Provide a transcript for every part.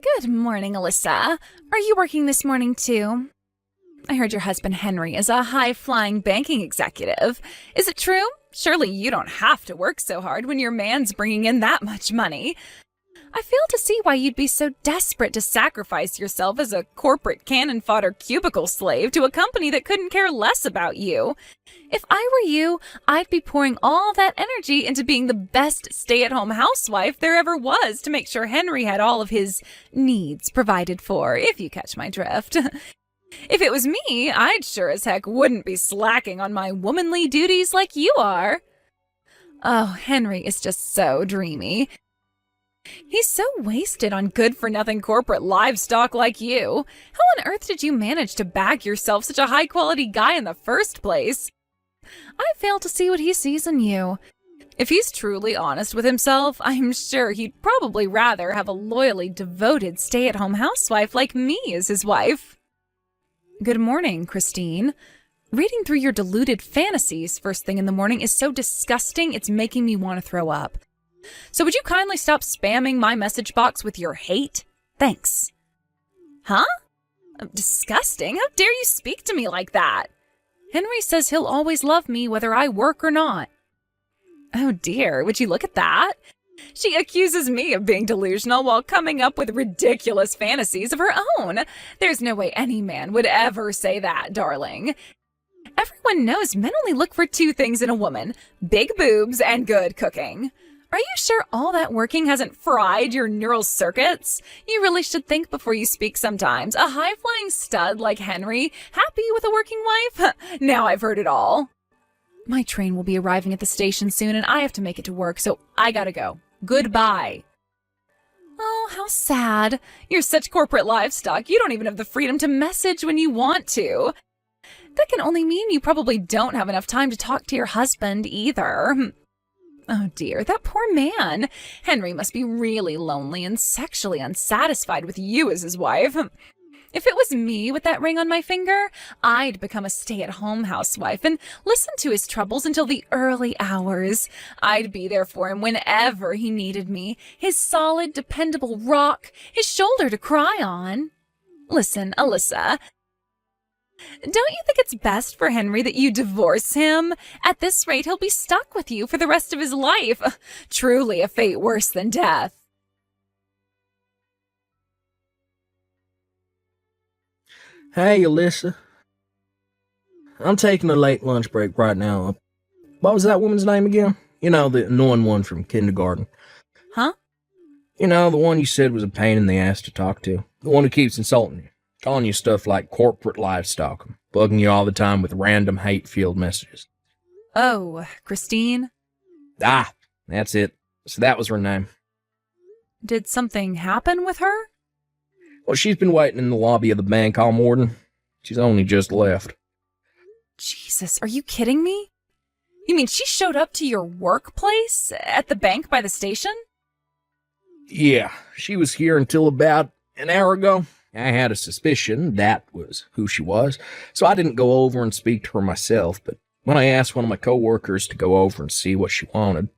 Good morning, Alyssa. Are you working this morning too? I heard your husband Henry is a high-flying banking executive. Is it true? Surely you don't have to work so hard when your man's bringing in that much money. I fail to see why you'd be so desperate to sacrifice yourself as a corporate cannon fodder cubicle slave to a company that couldn't care less about you. If I were you, I'd be pouring all that energy into being the best stay-at-home housewife there ever was to make sure Henry had all of his needs provided for, if you catch my drift. If it was me, I'd sure as heck wouldn't be slacking on my womanly duties like you are. Oh, Henry is just so dreamy. He's so wasted on good-for-nothing corporate livestock like you. How on earth did you manage to bag yourself such a high-quality guy in the first place? I fail to see what he sees in you. If he's truly honest with himself, I'm sure he'd probably rather have a loyally devoted stay-at-home housewife like me as his wife. Good morning, Christine. Reading through your deluded fantasies first thing in the morning is so disgusting it's making me want to throw up. So would you kindly stop spamming my message box with your hate? Thanks. Huh? Disgusting? How dare you speak to me like that? Henry says he'll always love me whether I work or not. Oh dear, would you look at that? She accuses me of being delusional while coming up with ridiculous fantasies of her own. There's no way any man would ever say that, darling. Everyone knows men only look for two things in a woman: big boobs and good cooking. Are you sure all that working hasn't fried your neural circuits? You really should think before you speak sometimes. A high-flying stud like Henry, happy with a working wife? Now I've heard it all. My train will be arriving at the station soon, and I have to make it to work, so I gotta go. Goodbye. Oh, how sad. You're such corporate livestock, you don't even have the freedom to message when you want to. That can only mean you probably don't have enough time to talk to your husband either. Oh dear, that poor man. Henry must be really lonely and sexually unsatisfied with you as his wife. If it was me with that ring on my finger, I'd become a stay-at-home housewife and listen to his troubles until the early hours. I'd be there for him whenever he needed me, his solid, dependable rock, his shoulder to cry on. Listen, Alyssa, don't you think it's best for Henry that you divorce him? At this rate, he'll be stuck with you for the rest of his life. Truly a fate worse than death. Hey, Alyssa. I'm taking a late lunch break right now. What was that woman's name again? You know, the annoying one from kindergarten. Huh? You know, the one you said was a pain in the ass to talk to. The one who keeps insulting you. Calling you stuff like corporate livestock, bugging you all the time with random hate-filled messages. Oh, Christine? Ah, that's it. So that was her name. Did something happen with her? Well, she's been waiting in the lobby of the bank all morning. She's only just left. Jesus, are you kidding me? You mean she showed up to your workplace at the bank by the station? Yeah, she was here until about an hour ago. I had a suspicion that was who she was, so I didn't go over and speak to her myself, but when I asked one of my coworkers to go over and see what she wanted,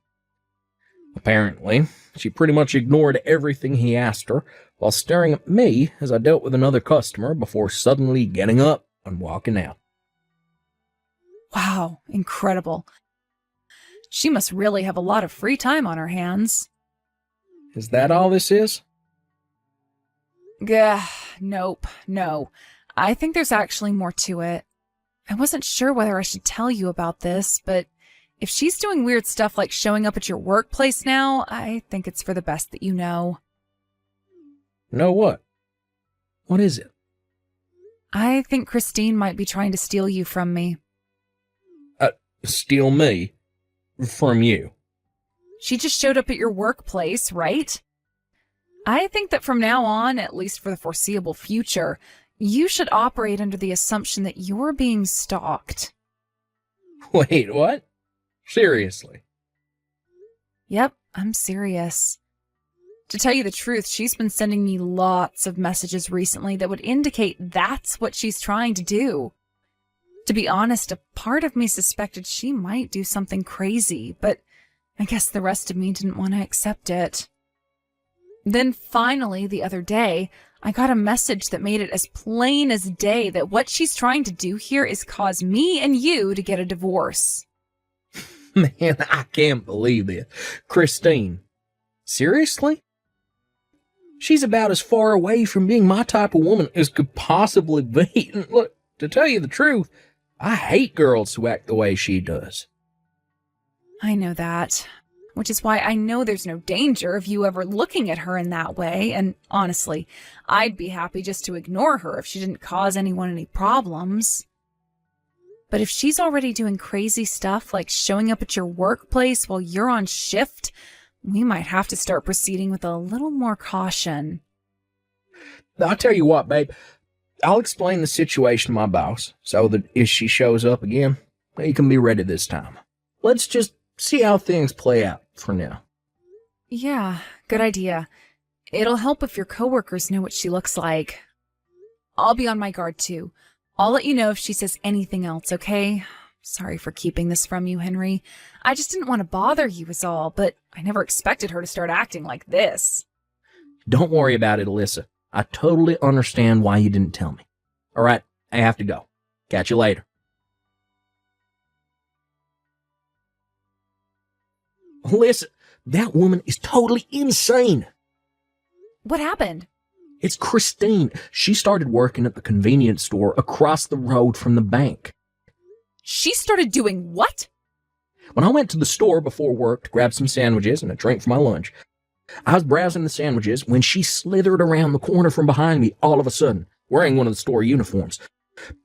apparently, she pretty much ignored everything he asked her while staring at me as I dealt with another customer before suddenly getting up and walking out. Wow, incredible. She must really have a lot of free time on her hands. Is that all this is? Gah, nope, no. I think there's actually more to it. I wasn't sure whether I should tell you about this, but if she's doing weird stuff like showing up at your workplace now, I think it's for the best that you know. Know what? What is it? I think Christine might be trying to steal you from me. Steal me? From you? She just showed up at your workplace, right? I think that from now on, at least for the foreseeable future, you should operate under the assumption that you're being stalked. Wait, what? Seriously? Yep, I'm serious. To tell you the truth, she's been sending me lots of messages recently that would indicate that's what she's trying to do. To be honest, a part of me suspected she might do something crazy, but I guess the rest of me didn't want to accept it. Then finally, the other day, I got a message that made it as plain as day that what she's trying to do here is cause me and you to get a divorce. Man, I can't believe this. Christine, seriously? She's about as far away from being my type of woman as could possibly be. And look, to tell you the truth, I hate girls who act the way she does. I know that, which is why I know there's no danger of you ever looking at her in that way, and honestly, I'd be happy just to ignore her if she didn't cause anyone any problems. But if she's already doing crazy stuff like showing up at your workplace while you're on shift, we might have to start proceeding with a little more caution. I'll tell you what, babe. I'll explain the situation to my boss so that if she shows up again, he can be ready this time. Let's just see how things play out for now. Yeah, good idea. It'll help if your coworkers know what she looks like. I'll be on my guard too. I'll let you know if she says anything else, okay? Sorry for keeping this from you, Henry. I just didn't want to bother you is all, but I never expected her to start acting like this. Don't worry about it, Alyssa. I totally understand why you didn't tell me. All right, I have to go. Catch you later. Alyssa, that woman is totally insane. What happened? It's Christine. She started working at the convenience store across the road from the bank. She started doing what? When I went to the store before work to grab some sandwiches and a drink for my lunch, I was browsing the sandwiches when she slithered around the corner from behind me all of a sudden, wearing one of the store uniforms.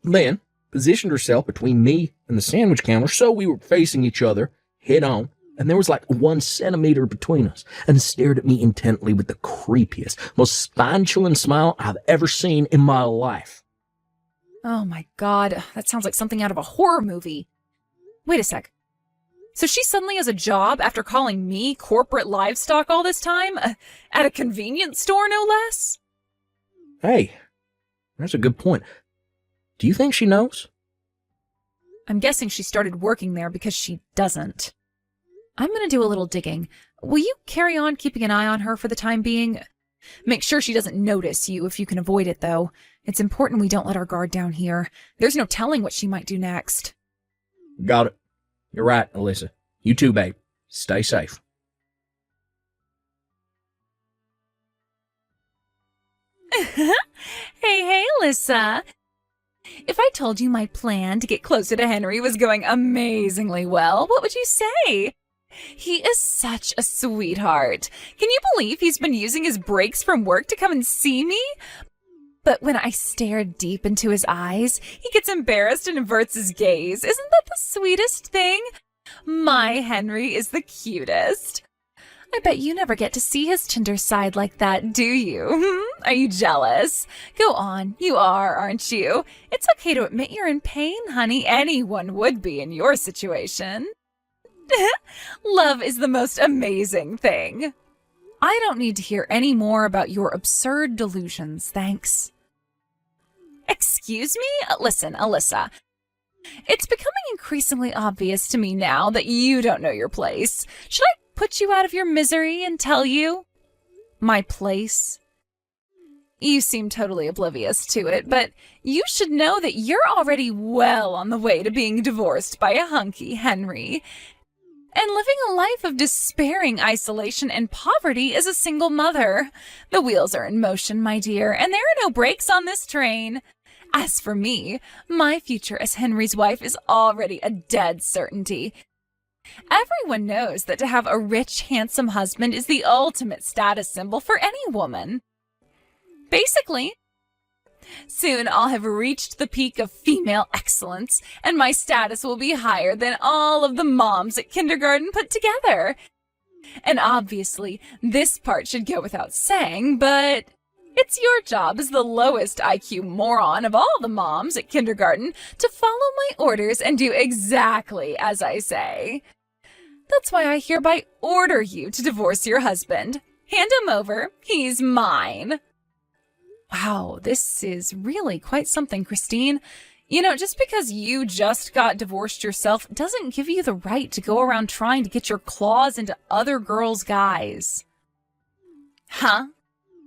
Then positioned herself between me and the sandwich counter so we were facing each other, head on, and there was like 1 centimeter between us, and stared at me intently with the creepiest, most spine-chilling smile I've ever seen in my life. Oh my God, that sounds like something out of a horror movie. Wait a sec. So she suddenly has a job after calling me corporate livestock all this time? At a convenience store, no less? Hey, that's a good point. Do you think she knows? I'm guessing she started working there because she doesn't. I'm going to do a little digging. Will you carry on keeping an eye on her for the time being? Make sure she doesn't notice you if you can avoid it, though. It's important we don't let our guard down here. There's no telling what she might do next. Got it. You're right, Alyssa. You too, babe. Stay safe. Hey, Alyssa. If I told you my plan to get closer to Henry was going amazingly well, what would you say? He is such a sweetheart. Can you believe he's been using his breaks from work to come and see me? But when I stare deep into his eyes, he gets embarrassed and averts his gaze. Isn't that the sweetest thing? My Henry is the cutest. I bet you never get to see his tender side like that, do you? Are you jealous? Go on, you are, aren't you? It's okay to admit you're in pain, honey. Anyone would be in your situation. Love is the most amazing thing. I don't need to hear any more about your absurd delusions, thanks. Excuse me? Listen, Alyssa. It's becoming increasingly obvious to me now that you don't know your place. Should I put you out of your misery and tell you my place? You seem totally oblivious to it, but you should know that you're already well on the way to being divorced by a hunky Henry. And living a life of despairing isolation and poverty as a single mother. The wheels are in motion, my dear, and there are no brakes on this train. As for me, my future as Henry's wife is already a dead certainty. Everyone knows that to have a rich, handsome husband is the ultimate status symbol for any woman. Basically, soon I'll have reached the peak of female excellence, and my status will be higher than all of the moms at kindergarten put together. And obviously, this part should go without saying, but it's your job as the lowest IQ moron of all the moms at kindergarten to follow my orders and do exactly as I say. That's why I hereby order you to divorce your husband. Hand him over. He's mine. Wow, this is really quite something, Christine. You know, just because you just got divorced yourself doesn't give you the right to go around trying to get your claws into other girls' guys. Huh?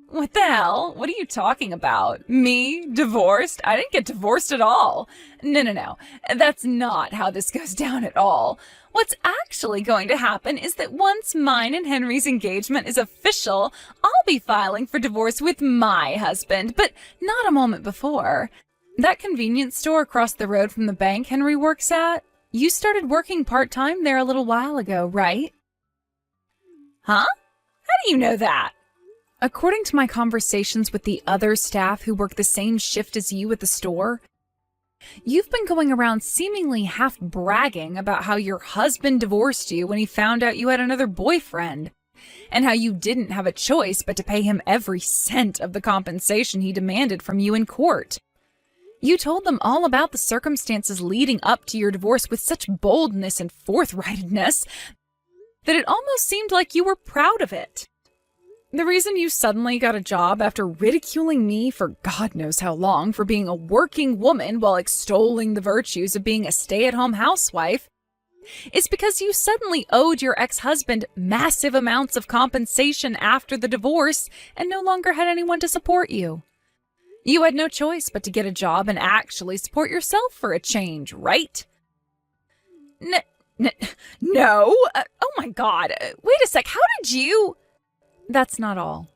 What the hell? What are you talking about? Me? Divorced? I didn't get divorced at all. No. That's not how this goes down at all. What's actually going to happen is that once mine and Henry's engagement is official, I'll be filing for divorce with my husband, but not a moment before. That convenience store across the road from the bank Henry works at, you started working part-time there a little while ago, right? Huh? How do you know that? According to my conversations with the other staff who work the same shift as you at the store, you've been going around seemingly half bragging about how your husband divorced you when he found out you had another boyfriend, and how you didn't have a choice but to pay him every cent of the compensation he demanded from you in court. You told them all about the circumstances leading up to your divorce with such boldness and forthrightedness that it almost seemed like you were proud of it. The reason you suddenly got a job after ridiculing me for God knows how long for being a working woman while extolling the virtues of being a stay-at-home housewife is because you suddenly owed your ex-husband massive amounts of compensation after the divorce and no longer had anyone to support you. You had no choice but to get a job and actually support yourself for a change, right? No. Oh my God. Wait a sec. How did you... That's not all.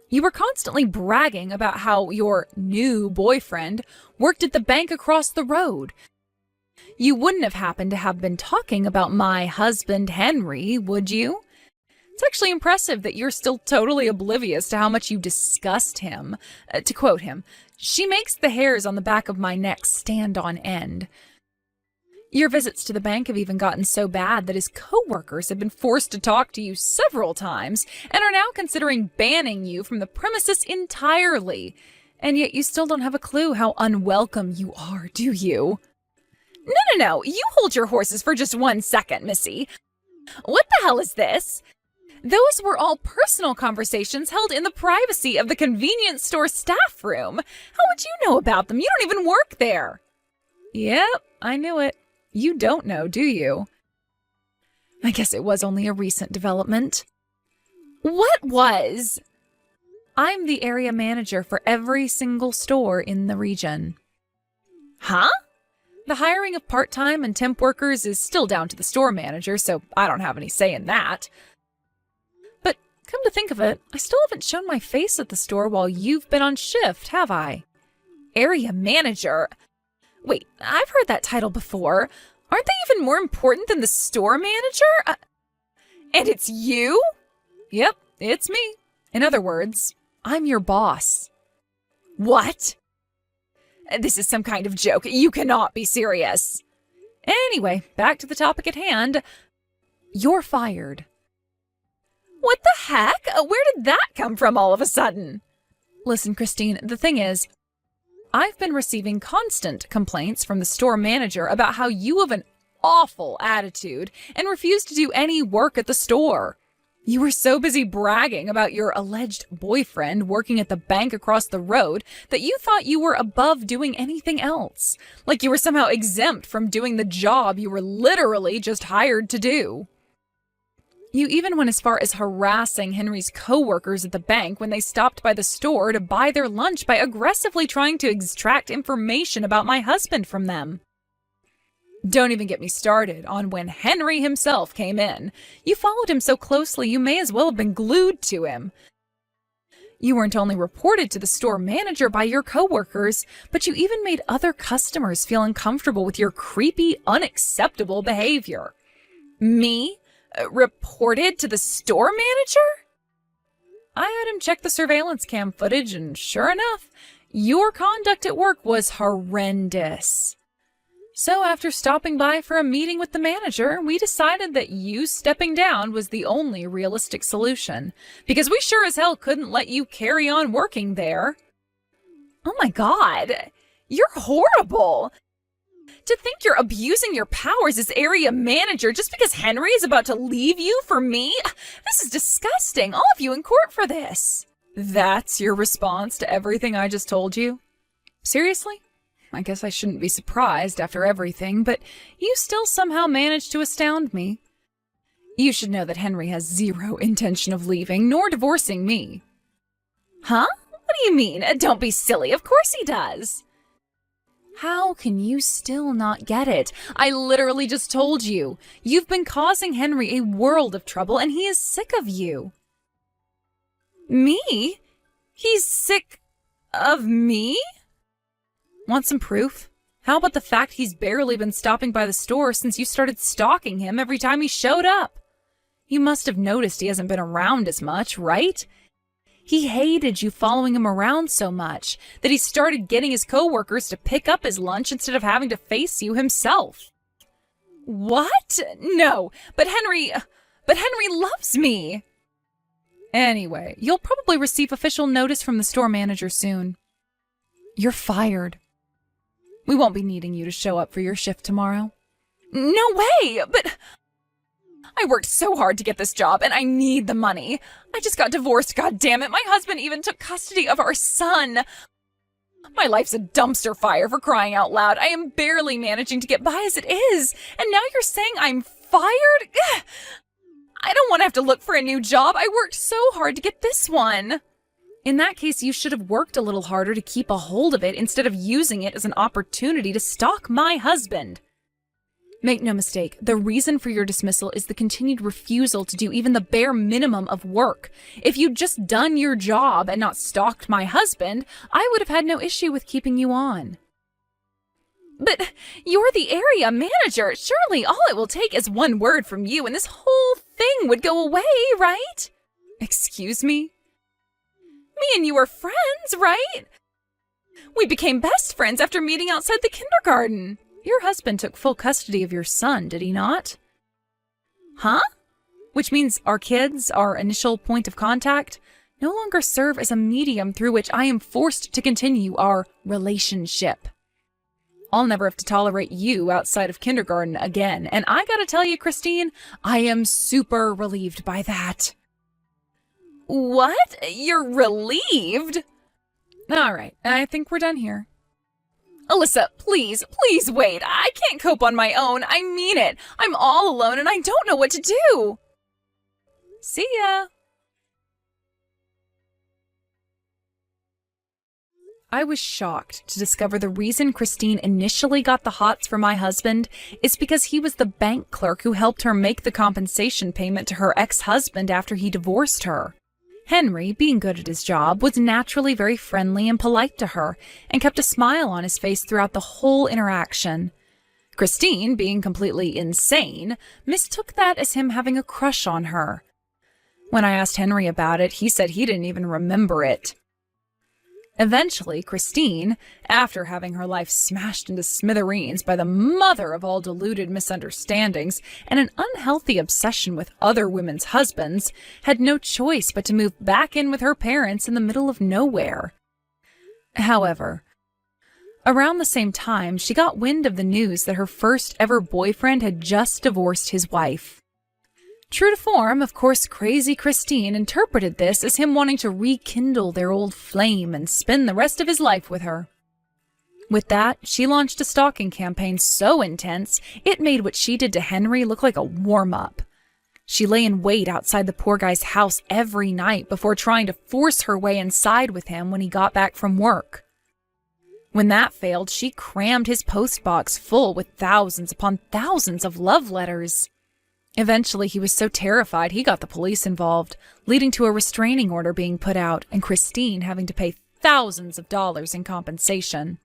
You were constantly bragging about how your new boyfriend worked at the bank across the road. You wouldn't have happened to have been talking about my husband, Henry, would you? It's actually impressive that you're still totally oblivious to how much you disgust him. To quote him, "She makes the hairs on the back of my neck stand on end." Your visits to the bank have even gotten so bad that his co-workers have been forced to talk to you several times and are now considering banning you from the premises entirely. And yet you still don't have a clue how unwelcome you are, do you? No. You hold your horses for just 1 second, Missy. What the hell is this? Those were all personal conversations held in the privacy of the convenience store staff room. How would you know about them? You don't even work there. Yep, I knew it. You don't know, do you? I guess it was only a recent development. What was? I'm the area manager for every single store in the region. Huh? The hiring of part-time and temp workers is still down to the store manager, so I don't have any say in that. But come to think of it, I still haven't shown my face at the store while you've been on shift, have I? Area manager? Wait, I've heard that title before. Aren't they even more important than the store manager? And it's you? Yep, it's me. In other words, I'm your boss. What? This is some kind of joke. You cannot be serious. Anyway, back to the topic at hand. You're fired. What the heck? Where did that come from all of a sudden? Listen, Christine, the thing is, I've been receiving constant complaints from the store manager about how you have an awful attitude and refuse to do any work at the store. You were so busy bragging about your alleged boyfriend working at the bank across the road that you thought you were above doing anything else, like you were somehow exempt from doing the job you were literally just hired to do. You even went as far as harassing Henry's co-workers at the bank when they stopped by the store to buy their lunch by aggressively trying to extract information about my husband from them. Don't even get me started on when Henry himself came in. You followed him so closely you may as well have been glued to him. You weren't only reported to the store manager by your co-workers, but you even made other customers feel uncomfortable with your creepy, unacceptable behavior. Me? Reported to the store manager? I had him check the surveillance cam footage, and sure enough, your conduct at work was horrendous. So after stopping by for a meeting with the manager, we decided that you stepping down was the only realistic solution, because we sure as hell couldn't let you carry on working there. Oh my God, you're horrible! To think you're abusing your powers as area manager just because Henry is about to leave you for me? This is disgusting. I'll have you in court for this. That's your response to everything I just told you? Seriously? I guess I shouldn't be surprised after everything, but you still somehow managed to astound me. You should know that Henry has zero intention of leaving, nor divorcing me. Huh? What do you mean? Don't be silly. Of course he does. How can you still not get it? I literally just told you. You've been causing Henry a world of trouble, and he is sick of you. Me? He's sick of me? Want some proof? How about the fact he's barely been stopping by the store since you started stalking him every time he showed up? You must have noticed he hasn't been around as much, right? He hated you following him around so much that he started getting his coworkers to pick up his lunch instead of having to face you himself. What? No, but Henry loves me. Anyway, you'll probably receive official notice from the store manager soon. You're fired. We won't be needing you to show up for your shift tomorrow. No way, but I worked so hard to get this job, and I need the money. I just got divorced, goddammit. My husband even took custody of our son. My life's a dumpster fire, for crying out loud. I am barely managing to get by as it is, and now you're saying I'm fired? Ugh. I don't want to have to look for a new job. I worked so hard to get this one. In that case, you should have worked a little harder to keep a hold of it instead of using it as an opportunity to stalk my husband. Make no mistake, the reason for your dismissal is the continued refusal to do even the bare minimum of work. If you'd just done your job and not stalked my husband, I would have had no issue with keeping you on. But you're the area manager. Surely all it will take is one word from you and this whole thing would go away, right? Excuse me? Me and you are friends, right? We became best friends after meeting outside the kindergarten. Your husband took full custody of your son, did he not? Huh? Which means our kids, our initial point of contact, no longer serve as a medium through which I am forced to continue our relationship. I'll never have to tolerate you outside of kindergarten again, and I gotta tell you, Christine, I am super relieved by that. What? You're relieved? All right, I think we're done here. Alyssa, please wait. I can't cope on my own. I mean it. I'm all alone and I don't know what to do. See ya. I was shocked to discover the reason Christine initially got the hots for my husband is because he was the bank clerk who helped her make the compensation payment to her ex-husband after he divorced her. Henry, being good at his job, was naturally very friendly and polite to her and kept a smile on his face throughout the whole interaction. Christine, being completely insane, mistook that as him having a crush on her. When I asked Henry about it, he said he didn't even remember it. Eventually, Christine, after having her life smashed into smithereens by the mother of all deluded misunderstandings and an unhealthy obsession with other women's husbands, had no choice but to move back in with her parents in the middle of nowhere. However, around the same time, she got wind of the news that her first ever boyfriend had just divorced his wife. True to form, of course, crazy Christine interpreted this as him wanting to rekindle their old flame and spend the rest of his life with her. With that, she launched a stalking campaign so intense, it made what she did to Henry look like a warm-up. She lay in wait outside the poor guy's house every night before trying to force her way inside with him when he got back from work. When that failed, she crammed his postbox full with thousands upon thousands of love letters. Eventually, he was so terrified he got the police involved, leading to a restraining order being put out and Christine having to pay thousands of dollars in compensation.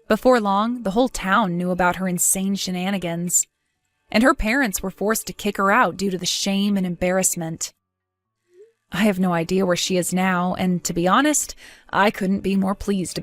Before long, the whole town knew about her insane shenanigans, and her parents were forced to kick her out due to the shame and embarrassment. I have no idea where she is now, and to be honest, I couldn't be more pleased about